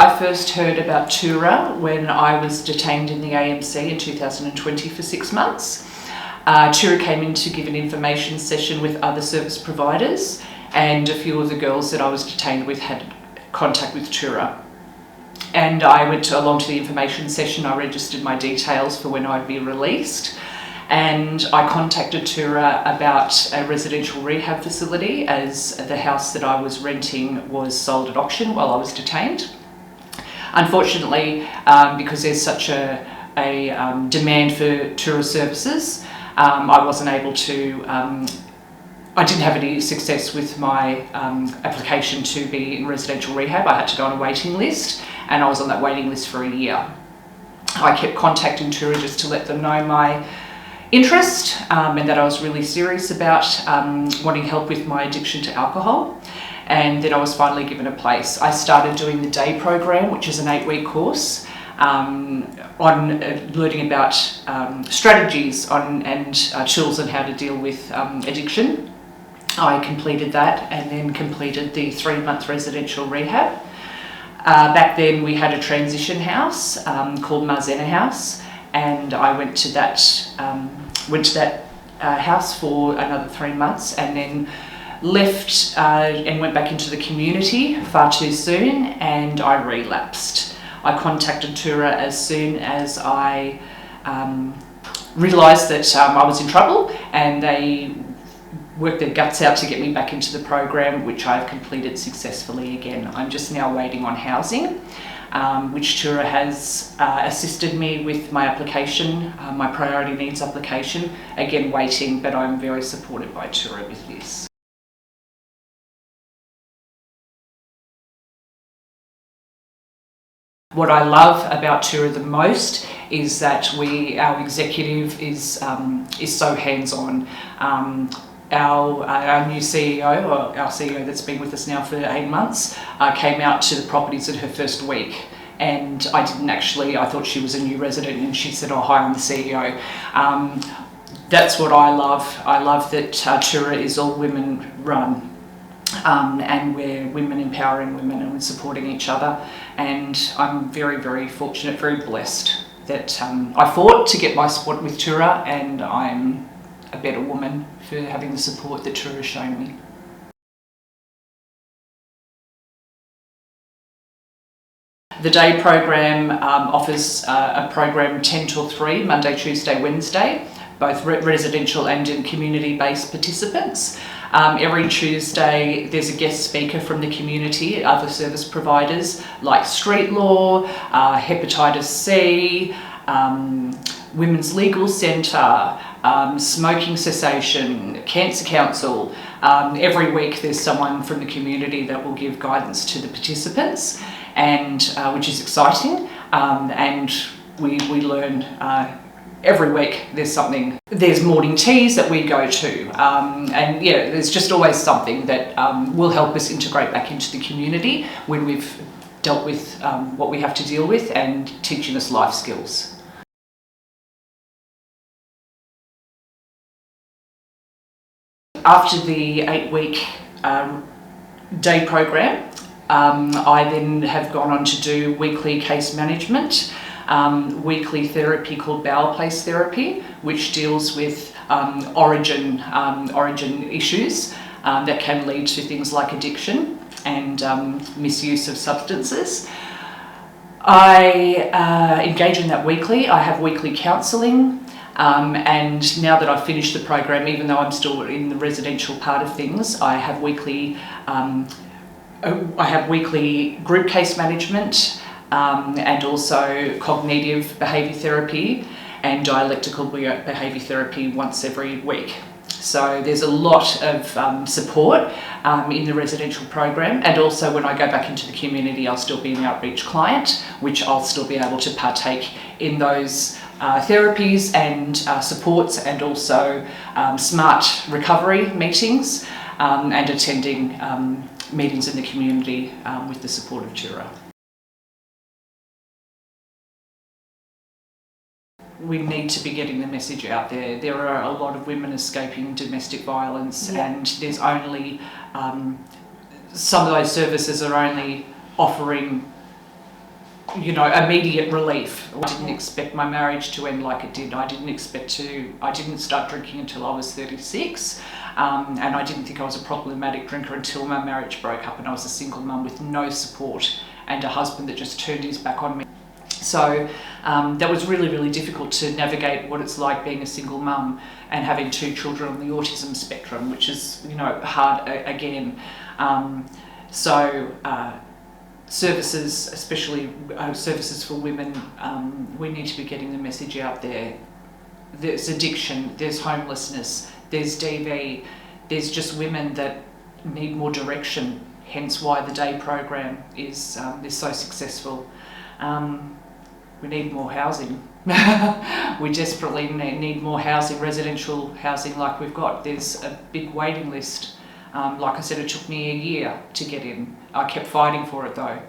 I first heard about Toora when I was detained in the AMC in 2020 for 6 months. Toora came in to give an information session with other service providers, and a few of the girls that I was detained with had contact with Toora. And I went along to the information session. I registered my details for when I'd be released, and I contacted Toora about a residential rehab facility, as the house that I was renting was sold at auction while I was detained. Unfortunately, because there's such a demand for Toora services, I wasn't able to, I didn't have any success with my application to be in residential rehab. I had to go on a waiting list, and I was on that waiting list for a year. I kept contacting Toora just to let them know my interest and that I was really serious about wanting help with my addiction to alcohol. And then I was finally given a place. I started doing the day program, which is an 8-week course on learning about strategies and tools on how to deal with addiction. I completed that and then completed the 3-month residential rehab. Back then we had a transition house called Marzena House, and I went to that house for another 3 months, and then left and went back into the community far too soon, and I relapsed. I contacted Toora as soon as I realised that I was in trouble, and they worked their guts out to get me back into the program, which I've completed successfully again. I'm just now waiting on housing, which Toora has assisted me with my application, my priority needs application. Again, waiting, but I'm very supported by Toora with this. What I love about Toora the most is that our executive is so hands-on. Our new CEO, or our CEO that's been with us now for 8 months, came out to the properties in her first week. And I thought she was a new resident, and she said, "Oh, hi, I'm the CEO." That's what I love. I love that Toora is all women run. And we're women empowering women and supporting each other. And I'm very, very fortunate, very blessed that I fought to get my support with Toora, and I'm a better woman for having the support that Toora has shown me. The day program offers a program 10 till 3, Monday, Tuesday, Wednesday, both residential and in community-based participants. Every Tuesday there's a guest speaker from the community, other service providers like street law, hepatitis C, Women's Legal Centre, smoking cessation, Cancer Council. Every week there's someone from the community that will give guidance to the participants, and which is exciting, and we learn every week. There's something. There's morning teas that we go to, and yeah, there's just always something that will help us integrate back into the community when we've dealt with what we have to deal with, and teaching us life skills. After the 8-week day program, I then have gone on to do weekly case management, weekly therapy called bowel place therapy, which deals with origin issues that can lead to things like addiction and misuse of substances. I engage in that weekly. I have weekly counselling. And now that I've finished the program, even though I'm still in the residential part of things, I have weekly group case management, and also cognitive behaviour therapy and dialectical behaviour therapy once every week. So there's a lot of support in the residential program, and also when I go back into the community, I'll still be an outreach client, which I'll still be able to partake in those therapies and supports, and also smart recovery meetings, and attending meetings in the community with the support of Toora. We need to be getting the message out there. There are a lot of women escaping domestic violence, and there's only some of those services are only offering immediate relief. I didn't expect my marriage to end like it did. I didn't start drinking until I was 36. And I didn't think I was a problematic drinker until my marriage broke up and I was a single mum with no support and a husband that just turned his back on me. So that was really, really difficult to navigate what it's like being a single mum and having 2 children on the autism spectrum, which is, hard again. Services, especially services for women, we need to be getting the message out there. There's addiction, there's homelessness, there's DV, there's just women that need more direction, hence why the day program is so successful. We need more housing. We desperately need more housing, residential housing like we've got. There's a big waiting list. Like I said, it took me a year to get in. I kept fighting for it though.